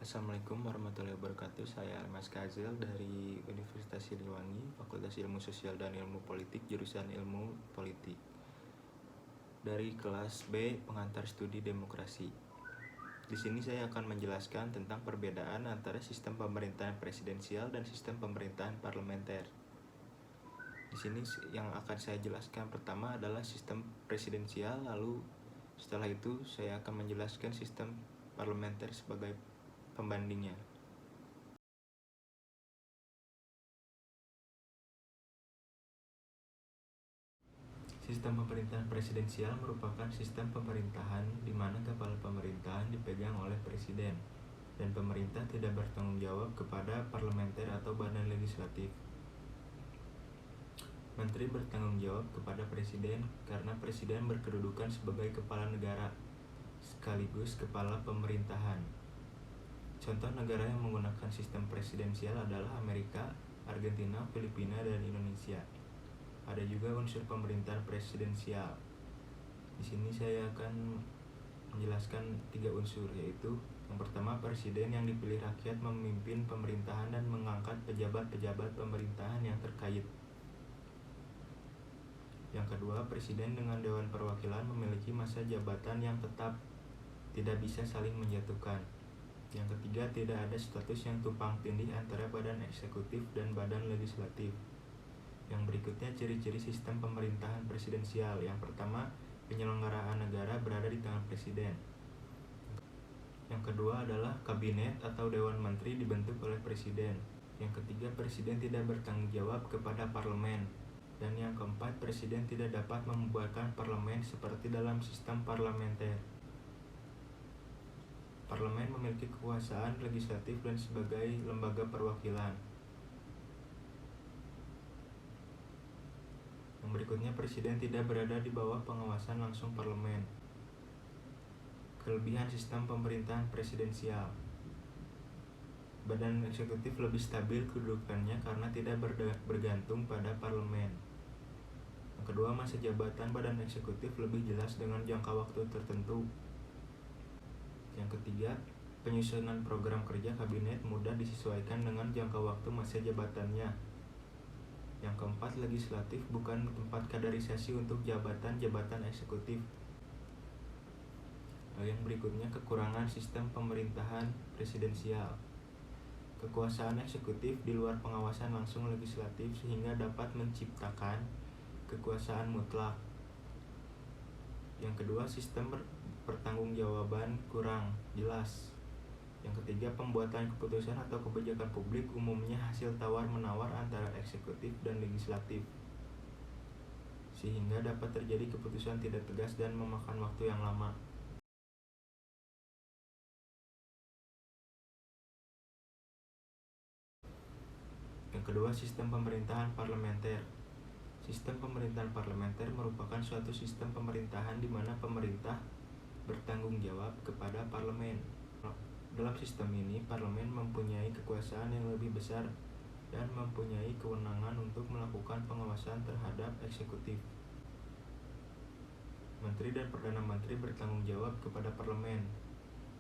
Assalamualaikum warahmatullahi wabarakatuh. Saya Mas Kazil dari Universitas Siliwangi, Fakultas Ilmu Sosial dan Ilmu Politik, jurusan Ilmu Politik. Dari kelas B, pengantar studi demokrasi. Di sini saya akan menjelaskan tentang perbedaan antara sistem pemerintahan presidensial dan sistem pemerintahan parlementer. Di sini yang akan saya jelaskan pertama adalah sistem presidensial, lalu setelah itu saya akan menjelaskan sistem parlementer sebagai pembandingnya. Sistem pemerintahan presidensial merupakan sistem pemerintahan di mana kepala pemerintahan dipegang oleh presiden dan pemerintah tidak bertanggung jawab kepada parlementer atau badan legislatif. Menteri bertanggung jawab kepada presiden karena presiden berkedudukan sebagai kepala negara sekaligus kepala pemerintahan. Contoh negara yang menggunakan sistem presidensial adalah Amerika, Argentina, Filipina, dan Indonesia. Ada juga unsur pemerintahan presidensial. Di sini saya akan menjelaskan 3 unsur, yaitu yang pertama, presiden yang dipilih rakyat memimpin pemerintahan dan mengangkat pejabat-pejabat pemerintahan yang terkait. Yang kedua, presiden dengan Dewan Perwakilan memiliki masa jabatan yang tetap, tidak bisa saling menjatuhkan. Yang ketiga, tidak ada status yang tumpang tindih antara badan eksekutif dan badan legislatif. Yang berikutnya ciri-ciri sistem pemerintahan presidensial. Yang pertama, penyelenggaraan negara berada di tangan presiden. Yang kedua adalah kabinet atau dewan menteri dibentuk oleh presiden. Yang ketiga, presiden tidak bertanggung jawab kepada parlemen. Dan yang keempat, presiden tidak dapat membubarkan parlemen seperti dalam sistem parlementer. Parlemen memiliki kekuasaan legislatif dan sebagai lembaga perwakilan. Yang berikutnya, presiden tidak berada di bawah pengawasan langsung parlemen. Kelebihan sistem pemerintahan presidensial. Badan eksekutif lebih stabil kedudukannya karena tidak bergantung pada parlemen. Yang kedua, masa jabatan badan eksekutif lebih jelas dengan jangka waktu tertentu. Yang ketiga, penyusunan program kerja kabinet mudah disesuaikan dengan jangka waktu masa jabatannya. Yang keempat, legislatif bukan tempat kaderisasi untuk jabatan-jabatan eksekutif. Yang berikutnya, kekurangan sistem pemerintahan presidensial. Kekuasaan eksekutif di luar pengawasan langsung legislatif sehingga dapat menciptakan kekuasaan mutlak. Yang kedua, sistem pertanggungjawaban kurang jelas. Yang ketiga, pembuatan keputusan atau kebijakan publik umumnya hasil tawar-menawar antara eksekutif dan legislatif, sehingga dapat terjadi keputusan tidak tegas dan memakan waktu yang lama. Yang kedua, sistem pemerintahan parlementer. Sistem pemerintahan parlementer merupakan suatu sistem pemerintahan di mana pemerintah bertanggung jawab kepada parlemen. Dalam sistem ini, parlemen mempunyai kekuasaan yang lebih besar dan mempunyai kewenangan untuk melakukan pengawasan terhadap eksekutif. Menteri dan Perdana Menteri bertanggung jawab kepada parlemen.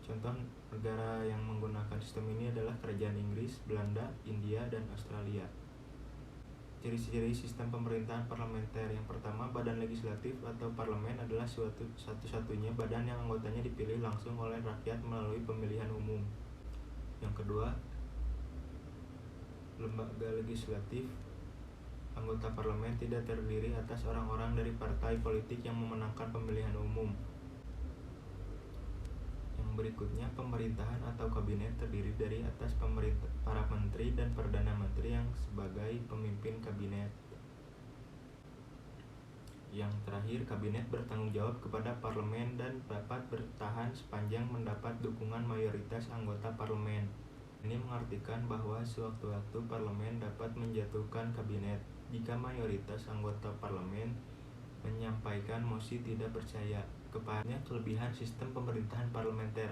Contoh negara yang menggunakan sistem ini adalah Kerajaan Inggris, Belanda, India, dan Australia. Ciri-ciri sistem pemerintahan parlementer. Yang pertama, badan legislatif atau parlemen adalah satu-satunya badan yang anggotanya dipilih langsung oleh rakyat melalui pemilihan umum. Yang kedua, lembaga legislatif. Anggota parlemen tidak terdiri atas orang-orang dari partai politik yang memenangkan pemilihan umum. Yang berikutnya, pemerintahan atau kabinet terdiri dari atas para menteri dan perdana menteri yang sebagai pemimpin kabinet. Yang terakhir, kabinet bertanggung jawab kepada parlemen dan dapat bertahan sepanjang mendapat dukungan mayoritas anggota parlemen. Ini mengartikan bahwa sewaktu-waktu parlemen dapat menjatuhkan kabinet jika mayoritas anggota parlemen menyampaikan mosi tidak percaya kepadanya. Kelebihan sistem pemerintahan parlementer.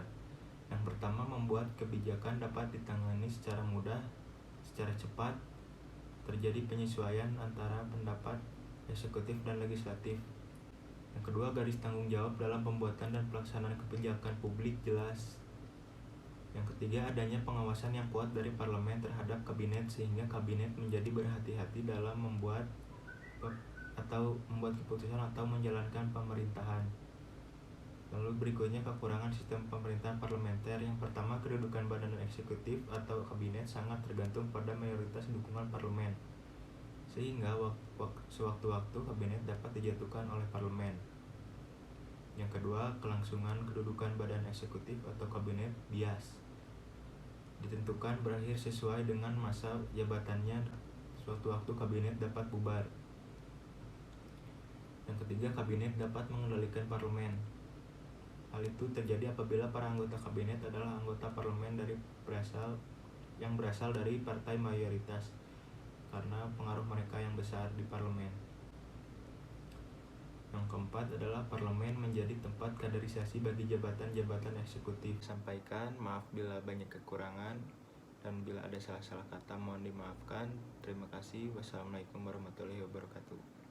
Yang pertama, membuat kebijakan dapat ditangani secara mudah, secara cepat, terjadi penyesuaian antara pendapat eksekutif dan legislatif. Yang kedua, garis tanggung jawab dalam pembuatan dan pelaksanaan kebijakan publik jelas. Yang Yang ketiga, adanya pengawasan yang kuat dari parlemen terhadap kabinet sehingga kabinet menjadi berhati-hati dalam membuat keputusan atau menjalankan pemerintahan. Lalu berikutnya kekurangan sistem pemerintahan parlementer. Yang pertama, kedudukan badan eksekutif atau kabinet sangat tergantung pada mayoritas dukungan parlemen, sehingga sewaktu-waktu kabinet dapat dijatuhkan oleh parlemen. Yang kedua, kelangsungan kedudukan badan eksekutif atau kabinet bias ditentukan berakhir sesuai dengan masa jabatannya. Sewaktu-waktu kabinet dapat bubar. Yang ketiga, kabinet dapat mengendalikan parlemen. Hal itu terjadi apabila para anggota kabinet adalah anggota parlemen yang berasal dari partai mayoritas karena pengaruh mereka yang besar di parlemen. Yang keempat adalah parlemen menjadi tempat kaderisasi bagi jabatan-jabatan eksekutif. Sampaikan, maaf bila banyak kekurangan dan bila ada salah-salah kata mohon dimaafkan. Terima kasih. Wassalamualaikum warahmatullahi wabarakatuh.